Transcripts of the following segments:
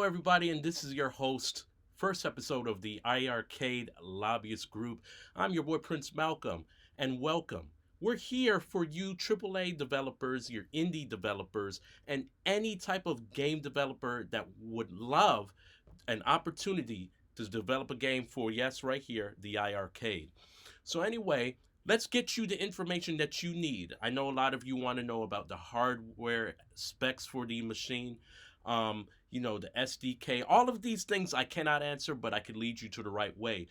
everybody, and this is your host, first episode of the iiRcade Lobbyist Group. I'm your boy, Prince Malcolm, and welcome. We're here for you AAA developers, your indie developers, and any type of game developer that would love an opportunity to develop a game for, yes, right here, the iiRcade. So anyway, let's get you the information that you need. I know a lot of you want to know about the hardware specs for the machine. The SDK, all of these things I cannot answer, but I can lead you to the right way.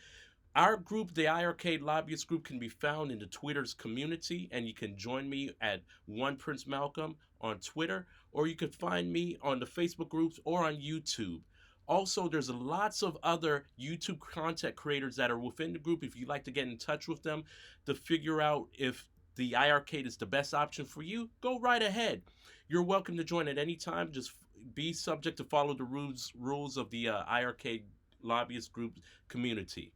Our group, the iiRcade Lobbyist Group, can be found in the Twitter's community, and you can join me at One Prince Malcolm on Twitter, or you can find me on the Facebook groups or on YouTube. Also, there's lots of other YouTube content creators that are within the group. If you'd like to get in touch with them to figure out if the iiRcade is the best option for you, go right ahead. You're welcome to join at any time. Just be subject to follow the rules of the iiRcade Lobbyist Group community.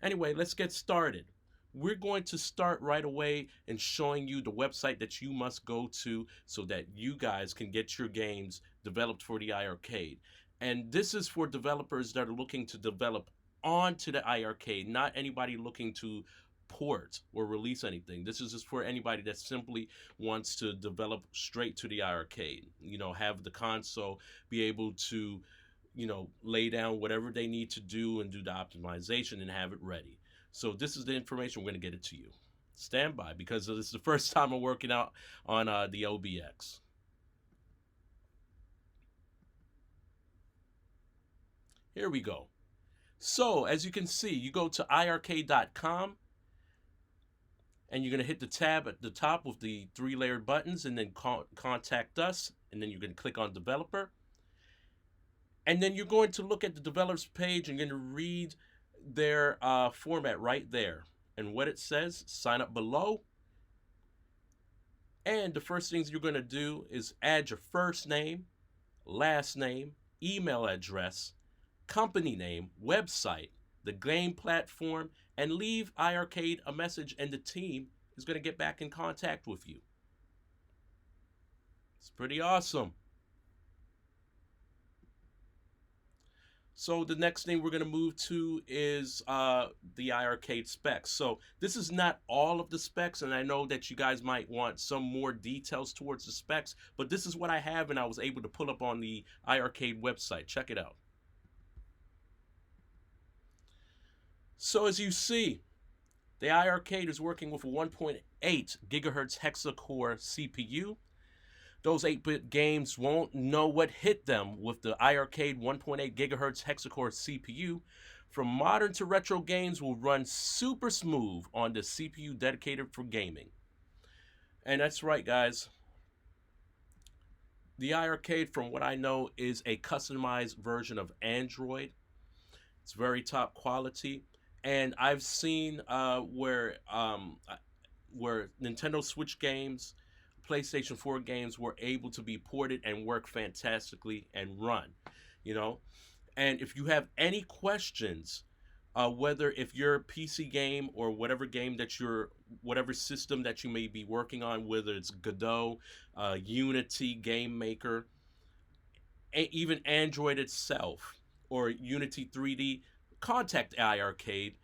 Anyway, let's get started. We're going to start right away and showing you the website that you must go to so that you guys can get your games developed for the iiRcade. And this is for developers that are looking to develop onto the iiRcade, not anybody looking to port or release anything. This is just for anybody that simply wants to develop straight to the iiRcade. Have the console be able to lay down whatever they need to do and do the optimization and have it ready. So this is the information. We're going to get it to you. Stand by, because this is the first time I'm working out on the OBX. Here we go. So as you can see, you go to iiRcade.com and you're going to hit the tab at the top with the 3 layered buttons, and then contact us, and then you're going to click on developer. And then you're going to look at the developers page and you're going to read their format right there. And what it says, sign up below. And the first things you're going to do is add your first name, last name, email address, company name, website, the game platform, and leave iiRcade a message, and the team is going to get back in contact with you. It's pretty awesome. So the next thing we're going to move to is the iiRcade specs. So this is not all of the specs, and I know that you guys might want some more details towards the specs, but this is what I have, and I was able to pull up on the iiRcade website. Check it out. So as you see, the iiRcade is working with a 1.8 gigahertz hexa-core CPU. Those 8-bit games won't know what hit them with the iiRcade 1.8 gigahertz hexa-core CPU. From modern to retro games will run super smooth on the CPU dedicated for gaming. And that's right, guys. The iiRcade, from what I know, is a customized version of Android. It's very top quality. And I've seen where Nintendo Switch games, PlayStation 4 games were able to be ported and work fantastically and run, And if you have any questions, whether if your PC game or whatever game that whatever system that you may be working on, whether it's Godot, Unity, Game Maker, even Android itself, or Unity 3D, contact iiRcade.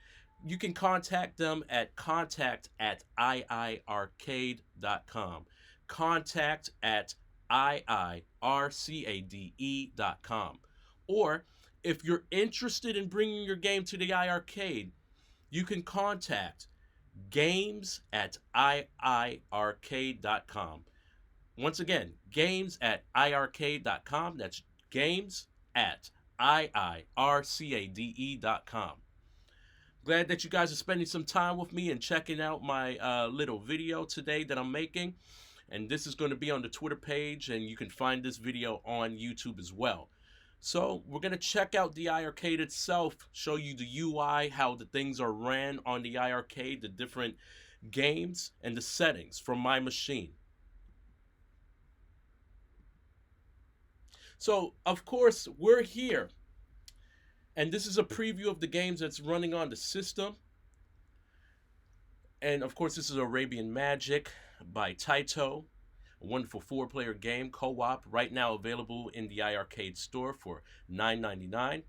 You can contact them at contact@iiRcade.com. contact@iiRcade.com. Or if you're interested in bringing your game to the iiRcade, you can contact games@iiRcade.com. Once again, games@iiRcade.com. That's games@iiRcade.com. Glad that you guys are spending some time with me and checking out my little video today that I'm making. And this is going to be on the Twitter page, and you can find this video on YouTube as well. So we're going to check out the iiRcade itself, show you the UI, how the things are ran on the iiRcade, the different games, and the settings from my machine. So, of course, we're here. And this is a preview of the games that's running on the system. And, of course, this is Arabian Magic by Taito. A wonderful 4-player game, co-op, right now available in the iiRcade store for $9.99.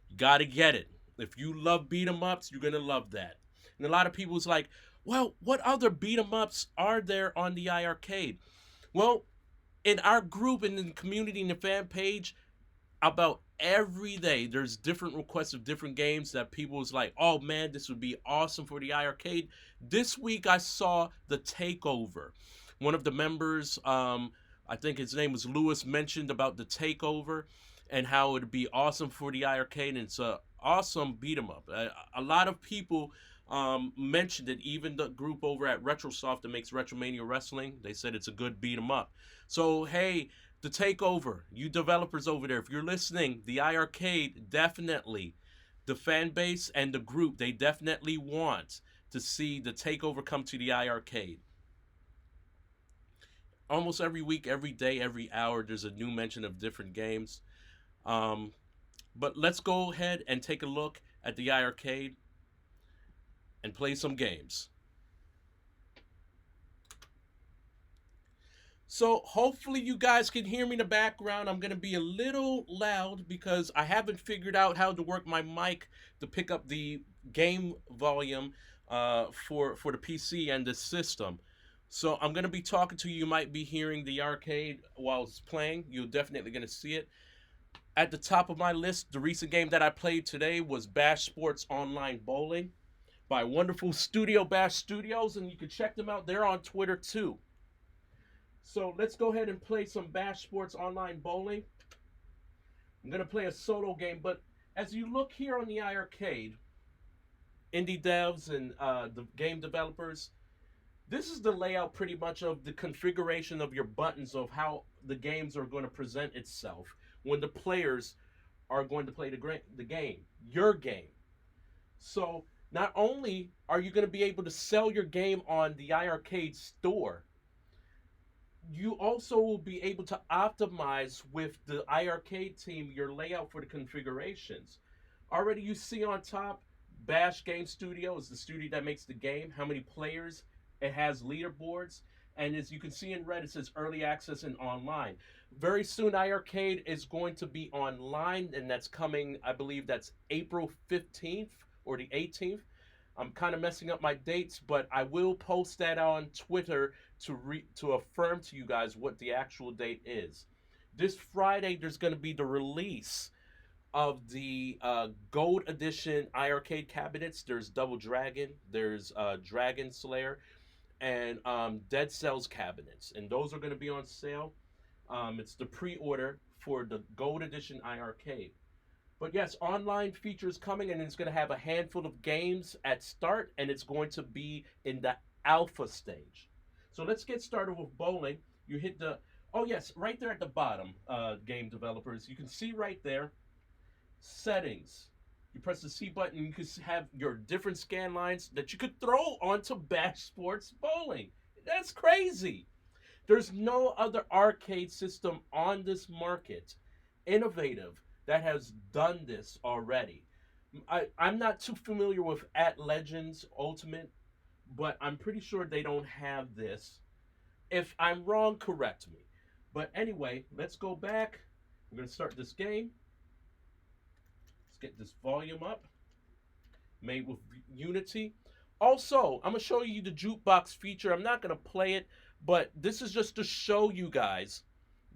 You gotta get it. If you love beat 'em ups, you're gonna love that. And a lot of people's like, well, what other beat 'em ups are there on the iiRcade? Well, in our group and in the community and the fan page, about every day there's different requests of different games that people was like, oh man, this would be awesome for the iiRcade. This week I saw The Takeover. One of the members, I think his name was Lewis, mentioned about The Takeover and how it would be awesome for the iiRcade, and it's a awesome beat 'em up. A lot of people mentioned it. Even the group over at Retrosoft that makes Retromania Wrestling, they said it's a good beat 'em up. So hey, The Takeover, you developers over there, if you're listening, the iiRcade definitely, the fan base and the group, they definitely want to see The Takeover come to the iiRcade. Almost every week, every day, every hour, there's a new mention of different games. But let's go ahead and take a look at the iiRcade and play some games. So hopefully you guys can hear me in the background. I'm going to be a little loud because I haven't figured out how to work my mic to pick up the game volume for the PC and the system. So I'm going to be talking to you. You might be hearing the arcade while it's playing. You're definitely going to see it. At the top of my list, the recent game that I played today was Bash Sports Online Bowling by wonderful studio Bash Studios, and you can check them out. They're on Twitter too. So let's go ahead and play some Bash Sports Online Bowling. I'm going to play a solo game, but as you look here on the iiRcade, indie devs and the game developers, this is the layout pretty much of the configuration of your buttons of how the games are going to present itself when the players are going to play the game, your game. So not only are you going to be able to sell your game on the iiRcade store, you also will be able to optimize with the iiRcade team your layout for the configurations. Already you see on top, Bash Game Studio is the studio that makes the game, how many players, it has leaderboards, and as you can see in red, it says early access and online. Very soon iiRcade is going to be online, and that's coming, I believe that's April 15th or the 18th. I'm kind of messing up my dates, but I will post that on Twitter to affirm to you guys what the actual date is. This Friday, there's going to be the release of the Gold Edition iiRcade cabinets. There's Double Dragon, there's Dragon Slayer, and Dead Cells cabinets, and those are going to be on sale. It's the pre-order for the Gold Edition iiRcade. But yes, online features coming, and it's going to have a handful of games at start, and it's going to be in the alpha stage. So let's get started with bowling. You hit the, oh yes, right there at the bottom, game developers. You can see right there, settings. You press the C button, you can have your different scan lines that you could throw onto Bash Sports Bowling. That's crazy. There's no other arcade system on this market, innovative, that has done this already. I'm not too familiar with At Legends Ultimate, but I'm pretty sure they don't have this. If I'm wrong, correct me. But anyway, let's go back. We're going to start this game. Let's get this volume up. Made with Unity. Also, I'm going to show you the jukebox feature. I'm not going to play it, but this is just to show you guys,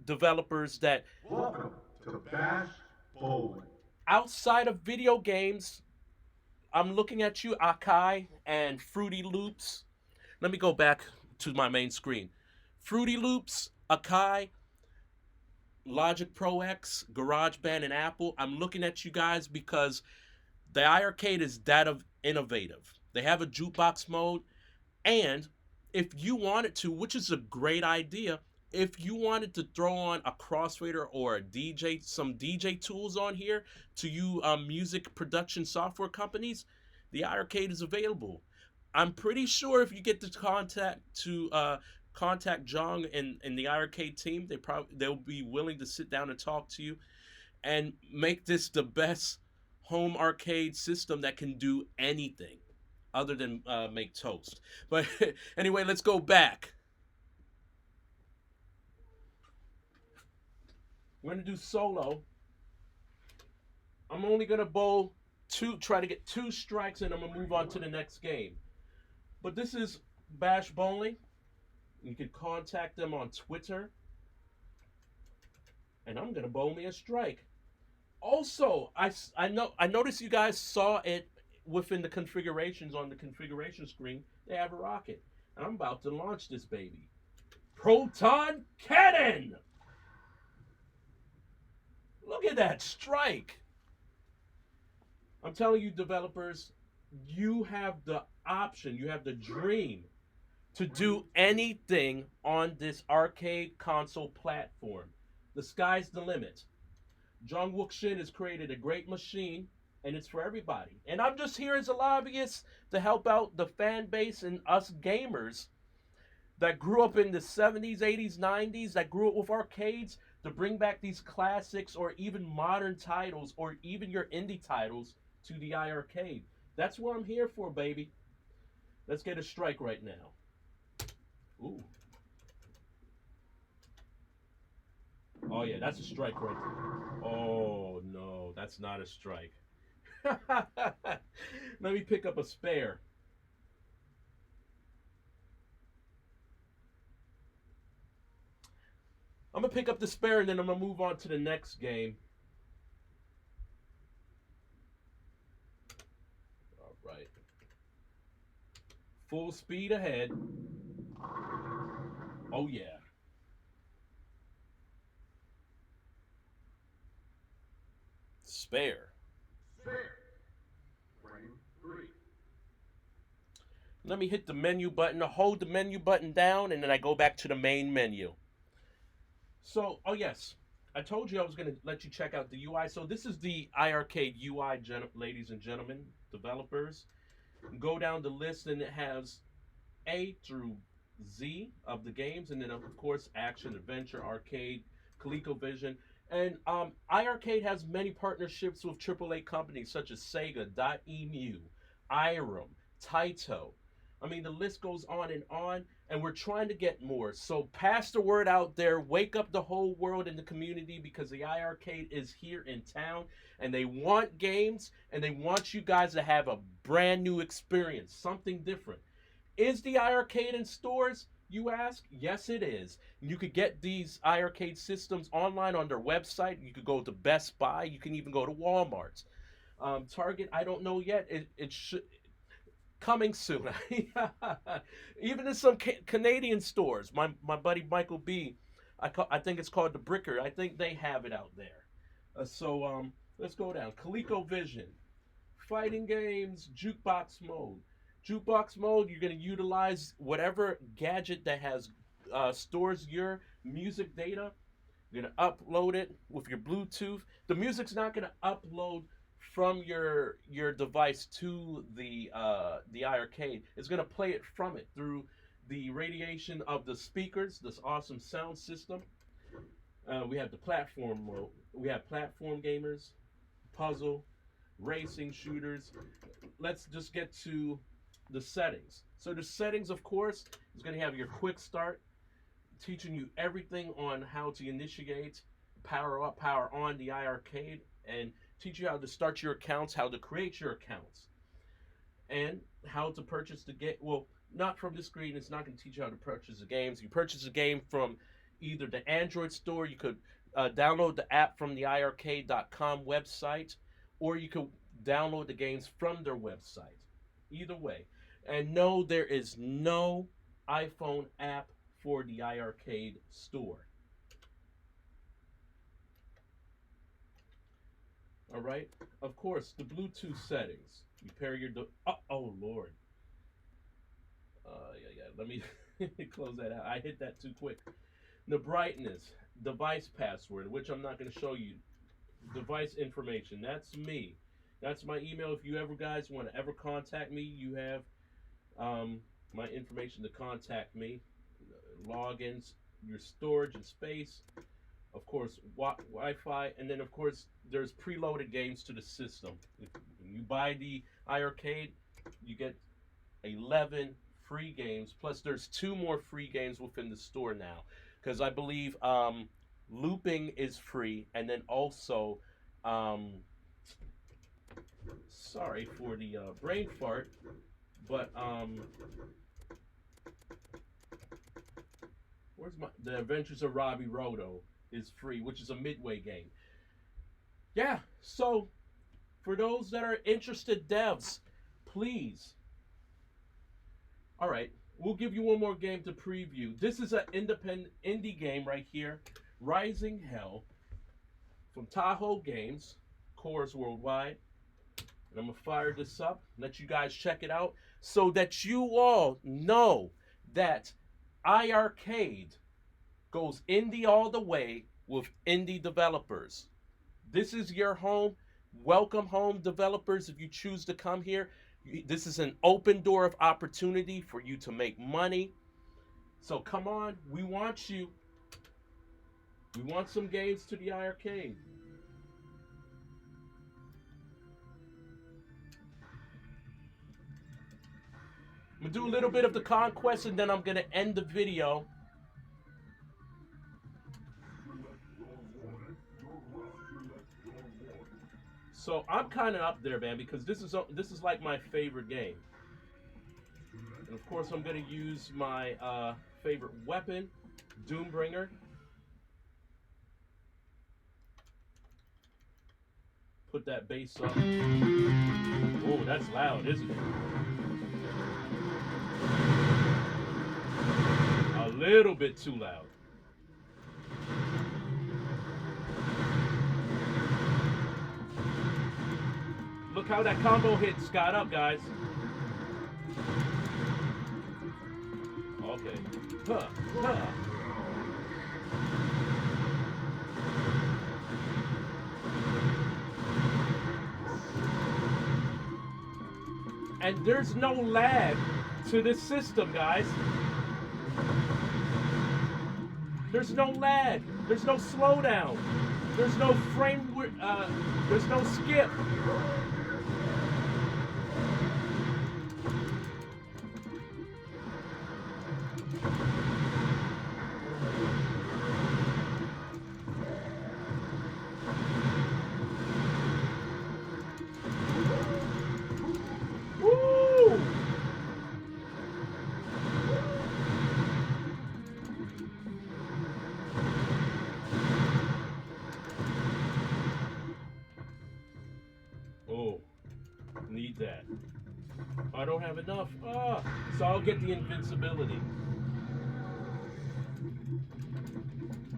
developers, that Welcome to Bash Bowling. Outside of video games, I'm looking at you, Akai and Fruity Loops. Let me go back to my main screen. Fruity Loops, Akai, Logic Pro X, GarageBand, and Apple. I'm looking at you guys because the iiRcade is that of innovative. They have a jukebox mode, and if you wanted to, which is a great idea, if you wanted to throw on a crossfader or a DJ, some DJ tools on here to you music production software companies, the iiRcade is available. I'm pretty sure if you get the contact Jong and the iiRcade team, they'll be willing to sit down and talk to you and make this the best home arcade system that can do anything other than make toast. But anyway, let's go back. We're gonna do solo. I'm only gonna bowl two, try to get 2 strikes, and I'm gonna move on to the next game. But this is Bash Bowling. You can contact them on Twitter, and I'm gonna bowl me a strike. Also, I noticed you guys saw it within the configurations on the configuration screen. They have a rocket, and I'm about to launch this baby. Proton cannon. Look at that strike. I'm telling you, developers, you have the option, you have the dream to do anything on this arcade console platform. The sky's the limit. Jung Wook Shin has created a great machine, and it's for everybody. And I'm just here as a lobbyist to help out the fan base and us gamers that grew up in the 70s, 80s, 90s, that grew up with arcades, to bring back these classics or even modern titles or even your indie titles to the iiRcade. That's what I'm here for, baby. Let's get a strike right now. Ooh. Oh, yeah, that's a strike right there. Oh, no, that's not a strike. Let me pick up a spare. I'm going to pick up the spare, and then I'm going to move on to the next game. All right. Full speed ahead. Oh, yeah. Spare. Frame 3. Let me hit the menu button, hold the menu button down, and then I go back to the main menu. So, oh yes, I told you I was going to let you check out the UI. So this is the iiRcade UI, ladies and gentlemen, developers. Go down the list, and it has A through Z of the games, and then of course action, adventure, arcade, ColecoVision. And iiRcade has many partnerships with AAA companies such as Sega, .emu, Irem, Taito. I mean, the list goes on, and we're trying to get more. So pass the word out there. Wake up the whole world in the community, because the iiRcade is here in town, and they want games, and they want you guys to have a brand new experience, something different. Is the iiRcade in stores, you ask? Yes, it is. You could get these iiRcade systems online on their website. You could go to Best Buy. You can even go to Walmart. Target, I don't know yet. It should coming soon. Even in some Canadian stores. My buddy Michael B, I think it's called the Bricker. I think they have it out there. Let's go down. ColecoVision, fighting games, jukebox mode. Jukebox mode, you're going to utilize whatever gadget that has stores your music data. You're going to upload it with your Bluetooth. The music's not going to upload from your device to the iiRcade. It's going to play it from it through the radiation of the speakers, this awesome sound system. We have the platform mode. We have platform gamers, puzzle, racing, shooters. Let's just get to the settings. So the settings, of course, is going to have your quick start, teaching you everything on how to initiate, power up, power on the iiRcade, and teach you how to start your accounts, how to create your accounts, and how to purchase the game. Well, not from the screen. It's not going to teach you how to purchase the games. You purchase a game from either the Android store. You could download the app from the iiRcade.com website, or you could download the games from their website. Either way. And no, there is no iPhone app for the iiRcade store. All right. Of course, the Bluetooth settings. You pair your. Oh Lord. Yeah. Let me close that out. I hit that too quick. The brightness, device password, which I'm not going to show you. Device information. That's me. That's my email. If you ever guys want to ever contact me, you have my information to contact me. Logins, your storage and space. Of course, Wi-Fi, and then of course there's preloaded games to the system. If you buy the iiRcade, you get 11 free games. Plus, there's 2 more free games within the store now, because I believe looping is free, and then also, sorry for the brain fart, but where's my the Adventures of Robbie Roto is free, which is a midway game. Yeah, so for those that are interested devs, please. All right, we'll give you one more game to preview. This is an independent indie game right here, Rising Hell from Tahoe Games, Coors Worldwide. And I'm going to fire this up, let you guys check it out so that you all know that iiRcade goes indie all the way with indie developers. This is your home. Welcome home, developers, if you choose to come here. This is an open door of opportunity for you to make money. So come on, we want you. We want some games to the iiRcade. I'm going to do a little bit of the conquest and then I'm going to end the video. So I'm kind of up there, man, because this is like my favorite game. And of course, I'm going to use my favorite weapon, Doombringer. Put that bass up. Oh, that's loud, isn't it? A little bit too loud. Look how that combo hit Scott up, guys. Okay. Huh. Huh. And there's no lag to this system, guys. There's no lag. There's no slowdown. There's no frame. There's no skip. Need that. I don't have enough. So I'll get the invincibility.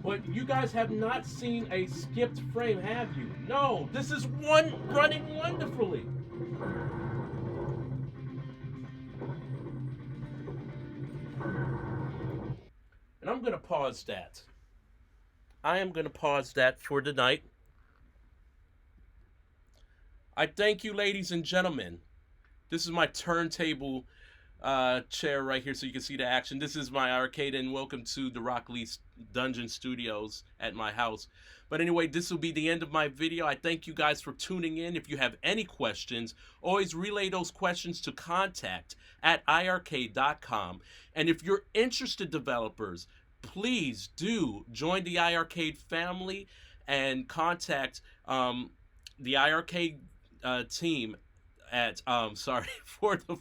But you guys have not seen a skipped frame, have you? No, this is running wonderfully. And I'm going to pause that. I am going to pause that for tonight. I thank you, ladies and gentlemen. This is my turntable chair right here so you can see the action. This is my arcade, and welcome to the Rock Lee Dungeon Studios at my house. But anyway, this will be the end of my video. I thank you guys for tuning in. If you have any questions, always relay those questions to contact@iiRcade.com. And if you're interested developers, please do join the iiRcade family and contact the iiRcade team at sorry for the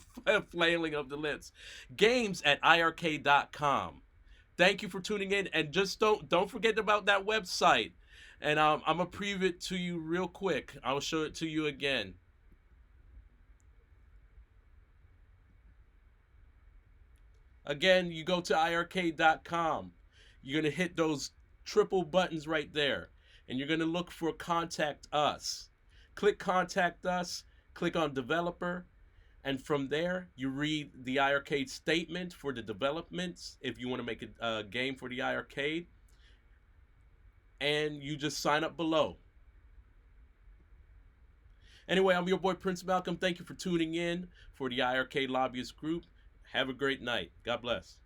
flailing of the lips, games@iiRcade.com. Thank you for tuning in, and just don't forget about that website. And I'm gonna preview it to you real quick. I'll show it to you again. Again, you go to iiRcade.com. You're gonna hit those triple buttons right there, and you're gonna look for Contact Us. Click Contact Us, click on Developer, and from there, you read the iiRcade statement for the developments if you want to make a game for the iiRcade, and you just sign up below. Anyway, I'm your boy Prince Malcolm. Thank you for tuning in for the iiRcade Lobbyist Group. Have a great night. God bless.